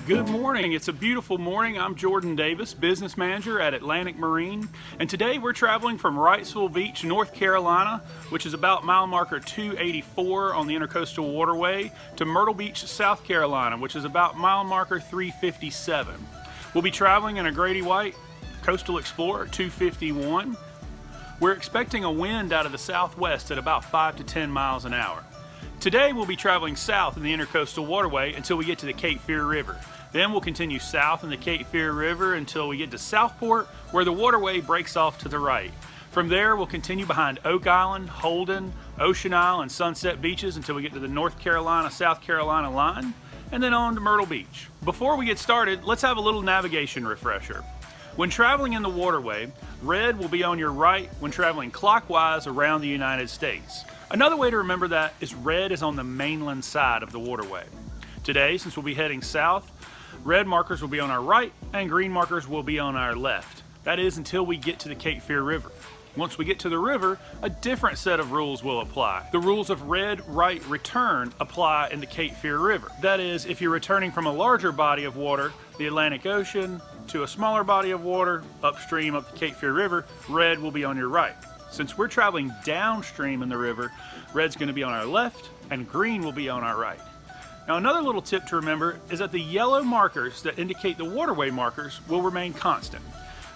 Good morning. It's a beautiful morning. I'm Jordan Davis, business manager at Atlantic Marine, and today we're traveling from Wrightsville Beach, North Carolina, which is about mile marker 284 on the Intracoastal Waterway, to Myrtle Beach, South Carolina, which is about mile marker 357. We'll be traveling in a Grady White Coastal Explorer 251. We're expecting a wind out of the southwest at about 5 to 10 miles an hour. Today we'll be traveling south in the Intracoastal Waterway until we get to the Cape Fear River. Then we'll continue south in the Cape Fear River until we get to Southport, where the waterway breaks off to the right. From there we'll continue behind Oak Island, Holden, Ocean Isle, and Sunset Beaches until we get to the North Carolina-South Carolina line, and then on to Myrtle Beach. Before we get started, let's have a little navigation refresher. When traveling in the waterway, red will be on your right when traveling clockwise around the United States. Another way to remember that is red is on the mainland side of the waterway. Today, since we'll be heading south, red markers will be on our right and green markers will be on our left. That is until we get to the Cape Fear River. Once we get to the river, a different set of rules will apply. The rules of red, right, return apply in the Cape Fear River. That is, if you're returning from a larger body of water, the Atlantic Ocean, to a smaller body of water, upstream of the Cape Fear River, red will be on your right. Since we're traveling downstream in the river, red's going to be on our left and green will be on our right. Now another little tip to remember is that the yellow markers that indicate the waterway markers will remain constant.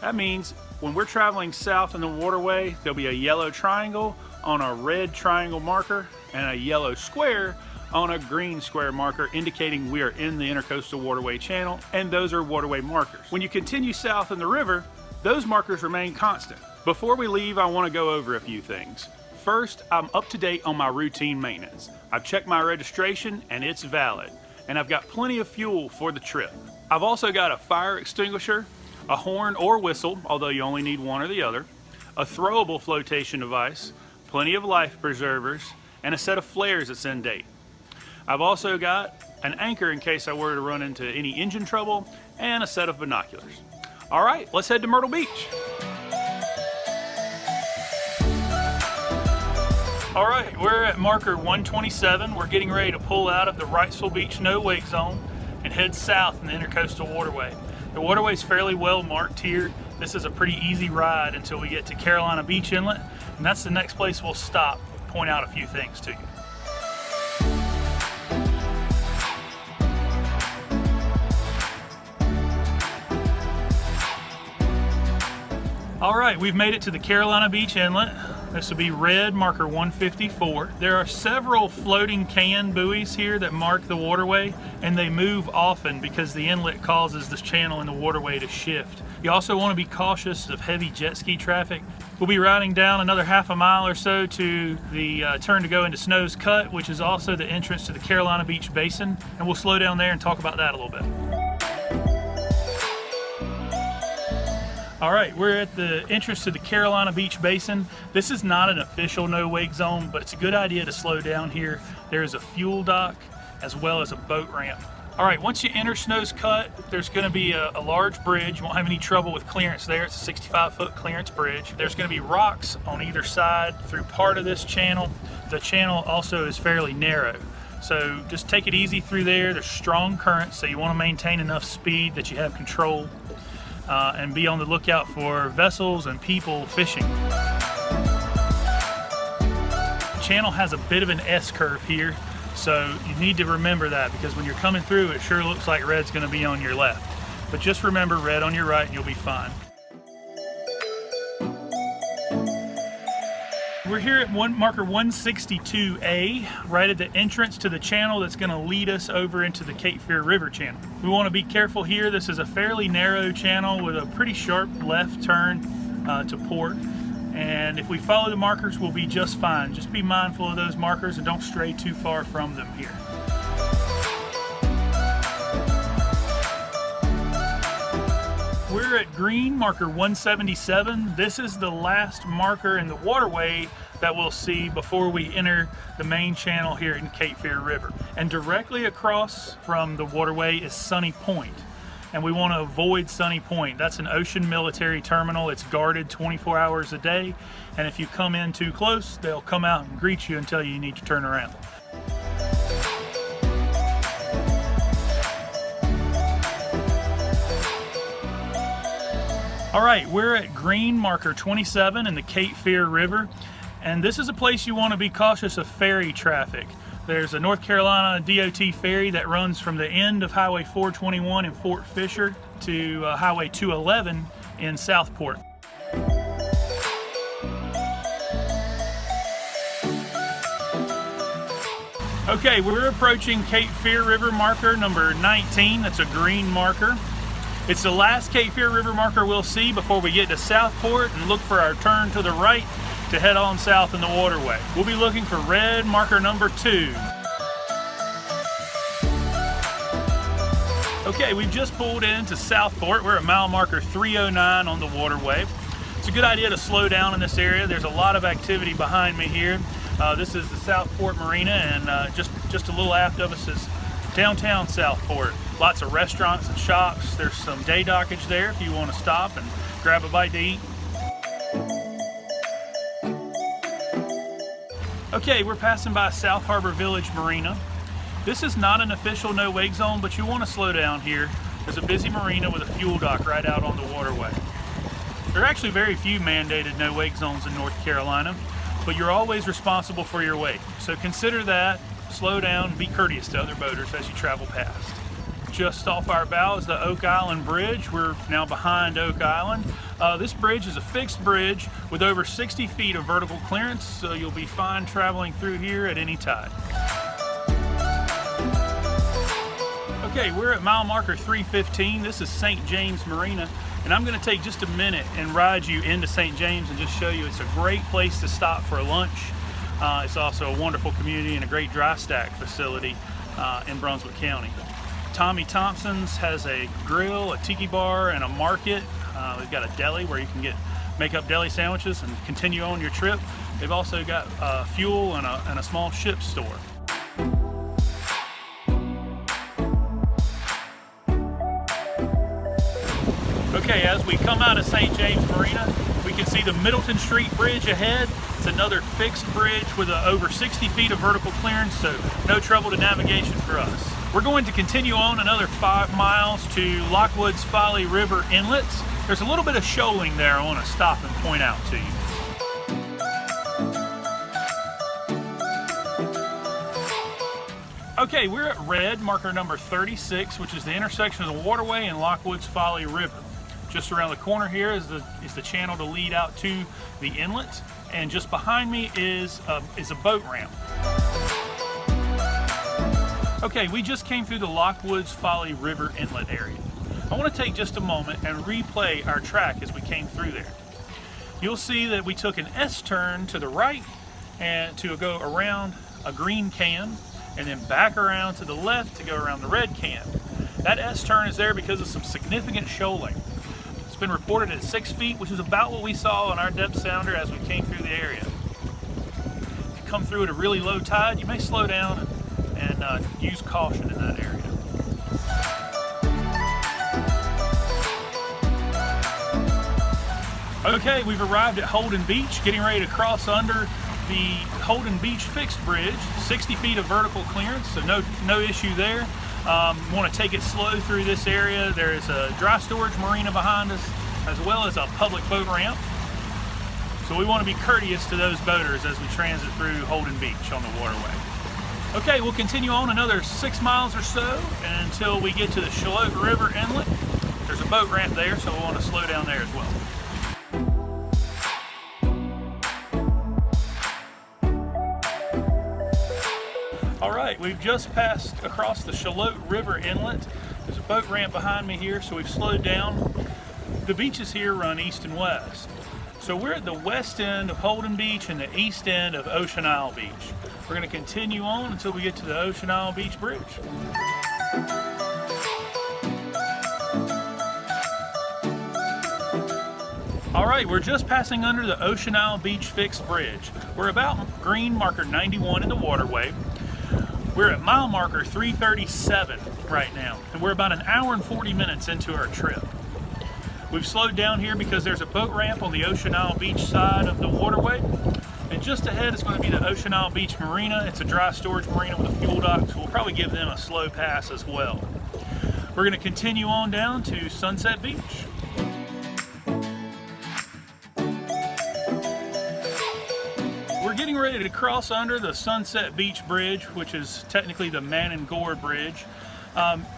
That means when we're traveling south in the waterway, there'll be a yellow triangle on a red triangle marker and a yellow square on a green square marker indicating we are in the Intracoastal Waterway channel, and those are waterway markers. When you continue south in the river, those markers remain constant. Before we leave, I want to go over a few things. First, I'm up to date on my routine maintenance. I've checked my registration and it's valid, and I've got plenty of fuel for the trip. I've also got a fire extinguisher, a horn or whistle, although you only need one or the other, a throwable flotation device, plenty of life preservers, and a set of flares that's in date. I've also got an anchor in case I were to run into any engine trouble, and a set of binoculars. All right, let's head to Myrtle Beach. All right, we're at marker 127. We're getting ready to pull out of the Wrightsville Beach no-wake zone and head south in the Intracoastal Waterway. The waterway is fairly well marked here. This is a pretty easy ride until we get to Carolina Beach Inlet, and that's the next place we'll stop, point out a few things to you. All right, we've made it to the Carolina Beach Inlet. This will be red, marker 154. There are several floating can buoys here that mark the waterway, and they move often because the inlet causes this channel in the waterway to shift. You also want to be cautious of heavy jet ski traffic. We'll be riding down another half a mile or so to the turn to go into Snow's Cut, which is also the entrance to the Carolina Beach Basin, and we'll slow down there and talk about that a little bit. All right, we're at the entrance to the Carolina Beach Basin. This is not an official no-wake zone, but it's a good idea to slow down here. There is a fuel dock as well as a boat ramp. All right, once you enter Snow's Cut, there's gonna be a large bridge. You won't have any trouble with clearance there. It's a 65-foot clearance bridge. There's gonna be rocks on either side through part of this channel. The channel also is fairly narrow. So just take it easy through there. There's strong currents, so you wanna maintain enough speed that you have control. And be on the lookout for vessels and people fishing. The channel has a bit of an S-curve here, so you need to remember that because when you're coming through, it sure looks like red's going to be on your left. But just remember red on your right and you'll be fine. We're here at marker 162A, right at the entrance to the channel that's going to lead us over into the Cape Fear River channel. We want to be careful here. This is a fairly narrow channel with a pretty sharp left turn to port. And if we follow the markers, we'll be just fine. Just be mindful of those markers and don't stray too far from them here. We're at green, marker 177. This is the last marker in the waterway that we'll see before we enter the main channel here in Cape Fear River. And directly across from the waterway is Sunny Point. And we want to avoid Sunny Point. That's an ocean military terminal. It's guarded 24 hours a day. And if you come in too close, they'll come out and greet you and tell you need to turn around. All right, we're at green marker 27 in the Cape Fear River, and this is a place you want to be cautious of ferry traffic. There's a North Carolina DOT ferry that runs from the end of Highway 421 in Fort Fisher to Highway 211 in Southport. Okay, we're approaching Cape Fear River marker number 19. That's a green marker. It's the last Cape Fear River marker we'll see before we get to Southport and look for our turn to the right to head on south in the waterway. We'll be looking for red marker number 2. Okay, we've just pulled into Southport. We're at mile marker 309 on the waterway. It's a good idea to slow down in this area. There's a lot of activity behind me here. This is the Southport Marina, and just a little aft of us is downtown Southport. Lots of restaurants and shops. There's some day dockage there if you want to stop and grab a bite to eat. Okay, we're passing by South Harbor Village Marina. This is not an official no-wake zone, but you want to slow down here. There's a busy marina with a fuel dock right out on the waterway. There are actually very few mandated no-wake zones in North Carolina, but you're always responsible for your wake. So consider that, slow down, and be courteous to other boaters as you travel past. Just off our bow is the Oak Island Bridge. We're now behind Oak Island. This bridge is a fixed bridge with over 60 feet of vertical clearance, so you'll be fine traveling through here at any tide. Okay, we're at mile marker 315. This is St. James Marina, and I'm going to take just a minute and ride you into St. James and just show you it's a great place to stop for lunch. It's also a wonderful community and a great dry stack facility in Brunswick County. Tommy Thompson's has a grill, a tiki bar, and a market. We've got a deli where you can make up deli sandwiches and continue on your trip. They've also got fuel and a small ship store. Okay, as we come out of St. James Marina, we can see the Middleton Street Bridge ahead. It's another fixed bridge with over 60 feet of vertical clearance, so no trouble to navigation for us. We're going to continue on another 5 miles to Lockwood's Folly River Inlet. There's a little bit of shoaling there I want to stop and point out to you. Okay, we're at red marker number 36, which is the intersection of the waterway and Lockwood's Folly River. Just around the corner here is the channel to lead out to the inlet, and just behind me is a boat ramp. Okay, we just came through the Lockwood's Folly River Inlet area. I want to take just a moment and replay our track as we came through there. You'll see that we took an S-turn to the right and to go around a green can, and then back around to the left to go around the red can. That S-turn is there because of some significant shoaling. It's been reported at 6 feet, which is about what we saw on our depth sounder as we came through the area. If you come through at a really low tide, you may slow down and use caution in that area. Okay, we've arrived at Holden Beach, getting ready to cross under the Holden Beach fixed bridge. 60 feet of vertical clearance, so no issue there. Want to take it slow through this area. There is a dry storage marina behind us, as well as a public boat ramp. So we want to be courteous to those boaters as we transit through Holden Beach on the waterway. Okay, we'll continue on another 6 miles or so until we get to the Charlotte River Inlet. There's a boat ramp there, so we'll want to slow down there as well. Alright, we've just passed across the Charlotte River Inlet. There's a boat ramp behind me here, so we've slowed down. The beaches here run east and west. So we're at the west end of Holden Beach and the east end of Ocean Isle Beach. We're going to continue on until we get to the Ocean Isle Beach Bridge. Alright, we're just passing under the Ocean Isle Beach fixed bridge. We're about green marker 91 in the waterway. We're at mile marker 337 right now, and we're about an hour and 40 minutes into our trip. We've slowed down here because there's a boat ramp on the Ocean Isle Beach side of the waterway, and just ahead is going to be the Ocean Isle Beach Marina. It's a dry storage marina with a fuel dock, so we'll probably give them a slow pass as well. We're going to continue on down to Sunset Beach. getting ready to cross under the Sunset Beach Bridge, which is technically the Man and Gore Bridge.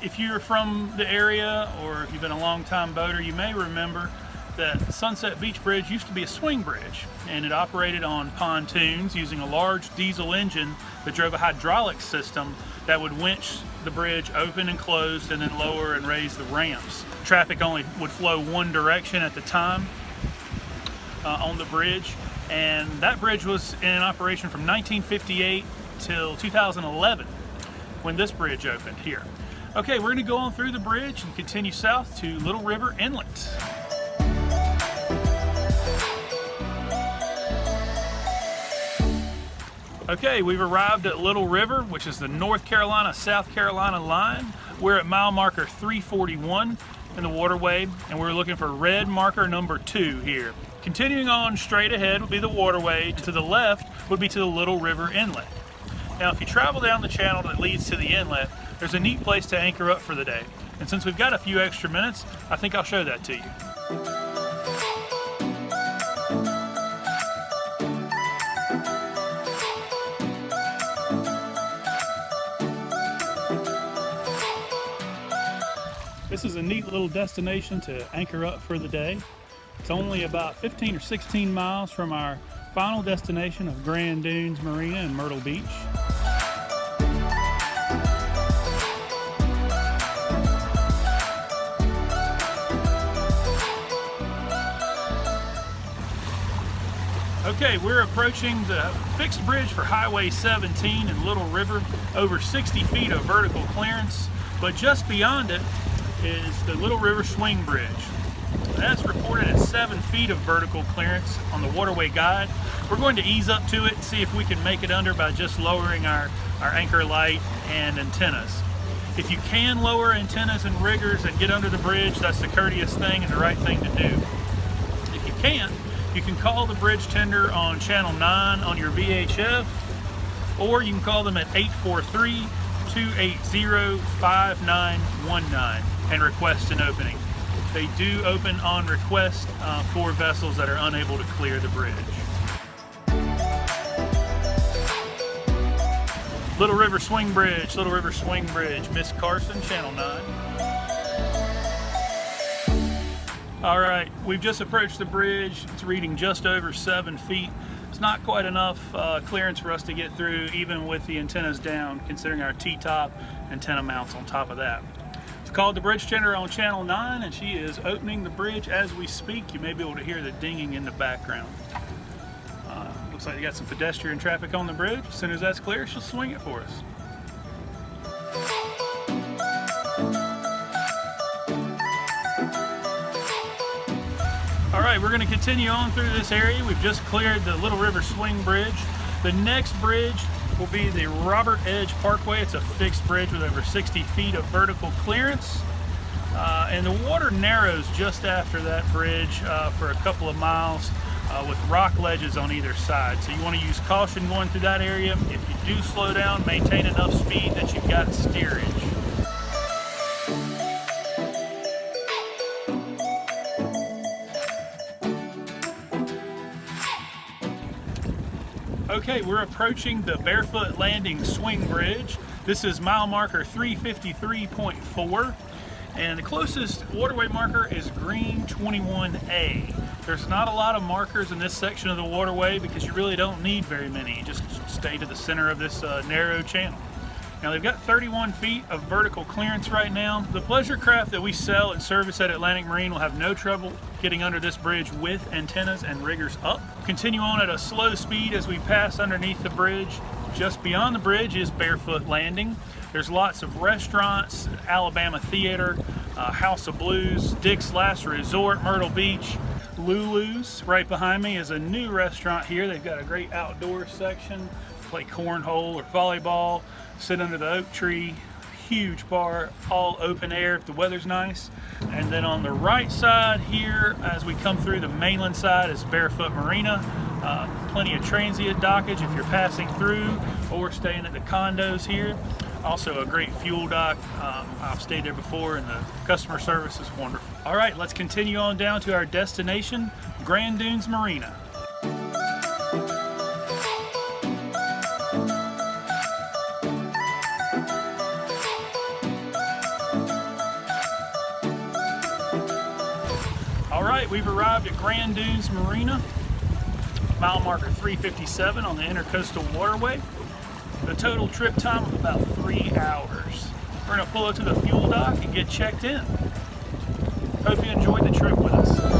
If you're from the area or if you've been a long-time boater, you may remember that Sunset Beach Bridge used to be a swing bridge, and it operated on pontoons using a large diesel engine that drove a hydraulic system that would winch the bridge open and closed and then lower and raise the ramps. Traffic only would flow one direction at the time on the bridge, and that bridge was in operation from 1958 till 2011 when this bridge opened here. Okay, we're going to go on through the bridge and continue south to Little River Inlet. Okay, we've arrived at Little River, which is the North Carolina-South Carolina line. We're at mile marker 341 in the waterway, and we're looking for red marker number 2 here. Continuing on straight ahead would be the waterway. To the left would be to the Little River Inlet. Now, if you travel down the channel that leads to the inlet, there's a neat place to anchor up for the day. And since we've got a few extra minutes, I think I'll show that to you. This is a neat little destination to anchor up for the day. It's only about 15 or 16 miles from our final destination of Grand Dunes Marina in Myrtle Beach. Okay, we're approaching the fixed bridge for Highway 17 in Little River, over 60 feet of vertical clearance, but just beyond it is the Little River Swing Bridge. That's reported at 7 feet of vertical clearance on the waterway guide. We're going to ease up to it and see if we can make it under by just lowering our anchor light and antennas. If you can lower antennas and riggers and get under the bridge, that's the courteous thing and the right thing to do. If you can't, you can call the bridge tender on channel 9 on your VHF, or you can call them at 843-280-5919 and request an opening. They do open on request for vessels that are unable to clear the bridge. Little River Swing Bridge, Little River Swing Bridge, Miss Carson, channel 9. All right, we've just approached the bridge. It's reading just over 7 feet. It's not quite enough clearance for us to get through, even with the antennas down, considering our T-top antenna mounts on top of that. I've called the bridge tender on channel 9, and she is opening the bridge as we speak. You may be able to hear the dinging in the background. Looks like you got some pedestrian traffic on the bridge. As soon as that's clear, she'll swing it for us. All right, we're going to continue on through this area. We've just cleared the Little River Swing Bridge. The next bridge will be the Robert Edge Parkway. It's a fixed bridge with over 60 feet of vertical clearance. And the water narrows just after that bridge for a couple of miles with rock ledges on either side. So you want to use caution going through that area. If you do slow down, maintain enough speed that you've got steerage. Okay, we're approaching the Barefoot Landing Swing Bridge. This is mile marker 353.4, and the closest waterway marker is green 21A. There's not a lot of markers in this section of the waterway because you really don't need very many. You just stay to the center of this narrow channel. Now, they've got 31 feet of vertical clearance right now. The pleasure craft that we sell and service at Atlantic Marine will have no trouble getting under this bridge with antennas and riggers up. Continue on at a slow speed as we pass underneath the bridge. Just beyond the bridge is Barefoot Landing. There's lots of restaurants, Alabama Theater, House of Blues, Dick's Last Resort, Myrtle Beach, Lulu's. Right behind me is a new restaurant here. They've got a great outdoor section. Play cornhole or volleyball, sit under the oak tree, huge bar, all open air if the weather's nice. And then on the right side here, as we come through the mainland side, is Barefoot Marina. Plenty of transient dockage if you're passing through or staying at the condos here. Also a great fuel dock. I've stayed there before and the customer service is wonderful. All right, let's continue on down to our destination, Grand Dunes Marina. We've arrived at Grand Dunes Marina, mile marker 357 on the Intracoastal Waterway. The total trip time of about 3 hours. We're going to pull up to the fuel dock and get checked in. Hope you enjoyed the trip with us.